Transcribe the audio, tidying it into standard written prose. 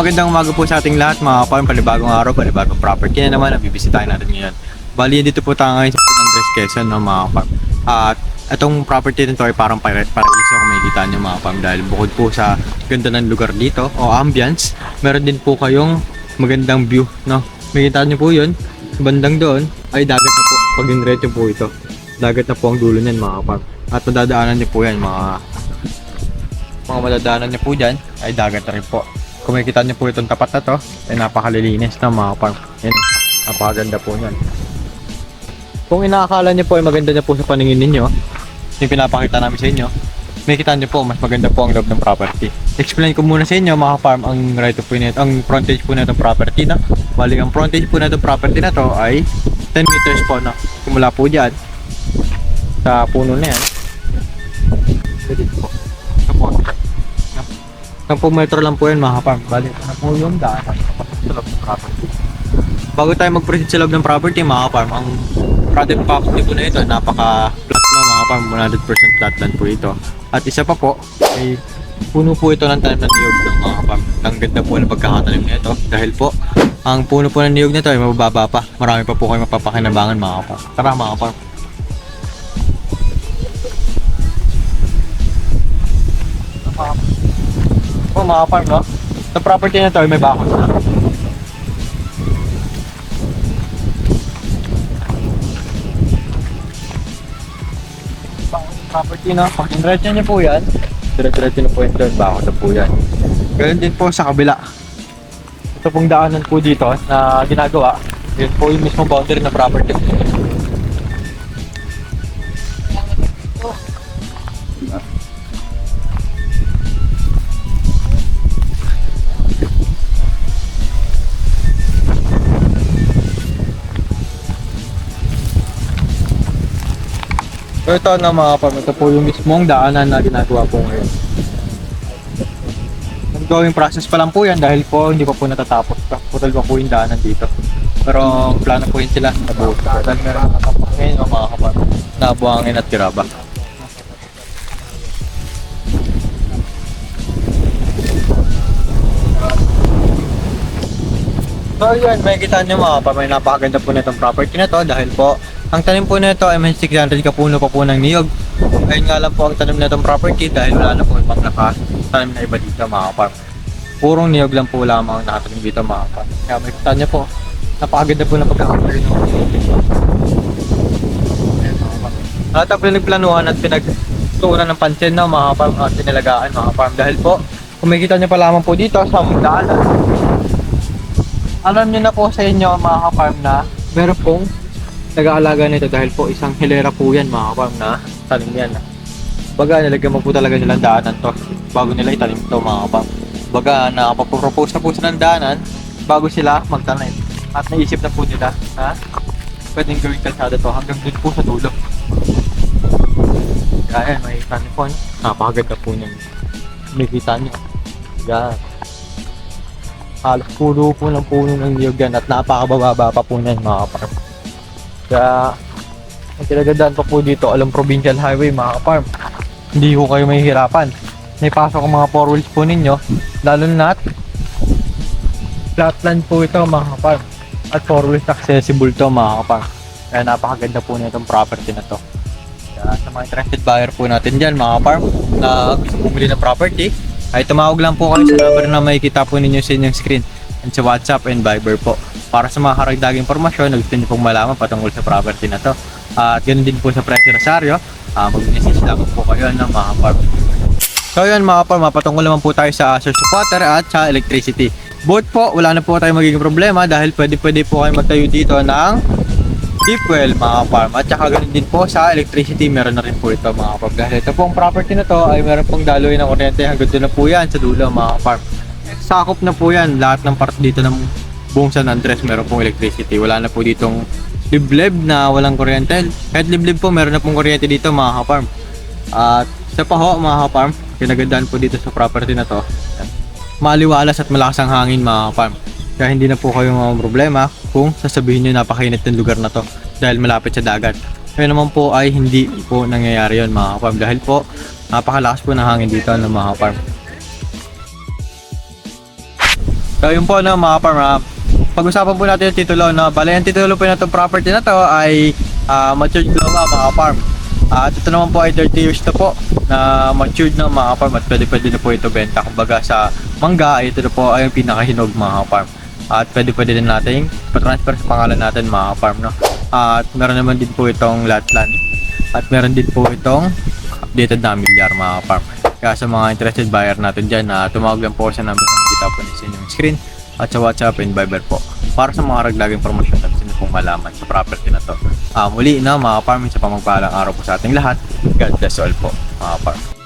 magandang umaga po sa ating lahat mga kaparm, panibagong araw, panibagong property na naman ang bibisitahin natin ngayon. Bali, dito po tayo ngayon sa Andres, Quezon, no, mga kaparm. At itong property nito ay parang paraiso kung makikita nyo mga kaparm, dahil bukod po sa ganda ng lugar dito o ambience, meron din po kayong magandang view, no? Makikita nyo po yun, bandang doon ay dagat na po. Pag inretso po ito, dagat na po ang dulo niyan mga kaparm. At madadaanan nyo po yan, mga madadaanan nyo po dyan ay dagat na rin po. Kung makikita nyo po itong tapat na to, ay napakalilinis na mga kaparm. Yan, napakaganda po yan. Kung inaakala nyo po ay maganda na po sa paningin ninyo, yung pinapakita namin sa inyo, makikita nyo po mas maganda po ang loob ng property. Explain ko muna sa inyo mga kaparm ang right of way nito, ang frontage po na itong property na. Bali, ang frontage po na itong property na to ay 10 meters po na. Simula po dyan sa puno na yan. Pwede po. 10 metro lang po yan mga kaparm. Bali, ito na po yung daan sa loob ng property. Bago tayo mag-proceed sa loob ng property mga kaparm, ang product property po na ito, napaka-flat na mga kaparm, 100% flat land po ito. At isa pa po, ay puno po ito ng tanim ng niyog ng mga kaparm. Ang ganda po ng pagkakatanim na ito dahil po, ang puno po ng niyog na ito ay mabababa pa. Marami pa po kayo mapapakinabangan mga kaparm. Tara mga kaparm. Po mga farm, no? Sa property na to ay may bakod na. Property, no? Pag inretso nyo po yan, dire-diretso na po yung doon, bakod na po yan. Ganun din po sa kabila. Ito pong daanan po dito na ginagawa, yun po yung mismo boundary na property. So ito na mga kaparm, ito po yung mismong daanan na ginagawa po ngayon. Ongoing process pa lang po yan dahil po hindi pa po natatapos. Total pa po yung daanan dito. Pero plano po yun sila na buo. Total meron nakatapak ngayon mga kaparm na Buhangin at Kiraba. So yun, makikita nyo mga kaparm, may napakaganda po na itong property na to dahil po ang tanim po nito ay may 600 kapuno pa po ng niyog. Ayun nga lang po ang tanim na itong property dahil wala na po ibang nakatanim na iba dito mga kaparm. Purong niyog lang po lamang ang nakatanim dito mga kaparm. Kaya makikita nyo po, napakaganda po na pagkakaroon ng at ang pinagplanuhan at pinagtuunan ng pansin na mga kaparm at pinilagaan mga kaparm dahil po kung makikita nyo pa lamang po dito sa daanan, alam nyo na po sa inyo mga kaparm na meron pong nag-aalaga nito dahil po isang hilera po yan mga kaparm na tanim yan. Baga nilagyan mo po talaga nilang daanan to bago nila itanim to mga kaparm. Baga nakapapropose na po sila ng daanan bago sila magtanim. At naisip na po nila na pwedeng gawing kalsada to hanggang dun po sa dulo. Kaya yan, may tanim po. Napakaganda po niyan. Makikita nyo. Yan. Halos puro po ng puno ng niyog yan at napakabababa pa po niyan mga kaparm. Kaya ang tinagandaan pa po dito, alam provincial highway mga kaparm. Hindi ko kayo mahihirapan. May pasok ang mga 4 wheels po ninyo, lalo na flatland po ito mga kaparm. At 4 wheels accessible to mga kaparm. Kaya napakaganda po na itong property na to. Kaya sa mga interested buyer po natin dyan mga kaparm na gusto bumili ng property, ay tumawag lang po kayo sa number na makikita po ninyo sa inyong screen and sa WhatsApp and Viber po. Para sa mga karagdagang impormasyon na gusto nyo pong malaman patungkol sa property na to. At ganoon din po sa presyo Rosario, mag-message lang po kayo ng mga kaparm. So yun mga kaparm, mapatungkol naman po tayo sa source of water at sa electricity. Both po, wala na po tayo magiging problema dahil pwede po kayo magtayo dito ng deep well mga kaparm. At saka ganoon din po sa electricity, meron na rin po ito mga kaparm. Dahil ito pong property na to ay meron pong daloy ng kuryente hanggang doon na po yan sa dulo mga kaparm. Sakop na po yan, lahat ng part dito ng buong San Andres meron pong electricity. Wala na po ditong liblib na walang kuryente. Kahit liblib po, meron na pong kuryente dito mga kaparm. At sa paho mga kaparm, pinagandaan po dito sa property na to, maliwalas at malakas ang hangin mga kaparm. Kaya hindi na po kayo mga problema kung sasabihin nyo napakainit ng lugar na to dahil malapit sa dagat. Kaya naman po ay hindi po nangyayari yon mga kaparm dahil po napakalakas po ng hangin dito ng mga kaparm. So yun po no mga farm, pag-usapan po natin yung titulo no. Bale yung titulo po na itong property na to ay matured lupa mga farm. At ito naman po ay 30 years na po na matured na mga farm at pwede na po ito benta. Kumbaga sa mangga, ito na po ay yung pinakahinog mga farm. At pwede din natin pa-transfer sa pangalan natin mga farm no. At meron naman din po itong lot land. At meron din po itong updated na milyar mga farm. Kaya sa mga interested buyer natin dyan, tumawag lang po sa number na nakikita po sa inyong screen at sa WhatsApp and Viber po para sa mga ragdagang promosyon at sino pong malaman sa property na to. Muli na mga farm, sa pamagpalang araw po sa ating lahat. God bless all po mga farm.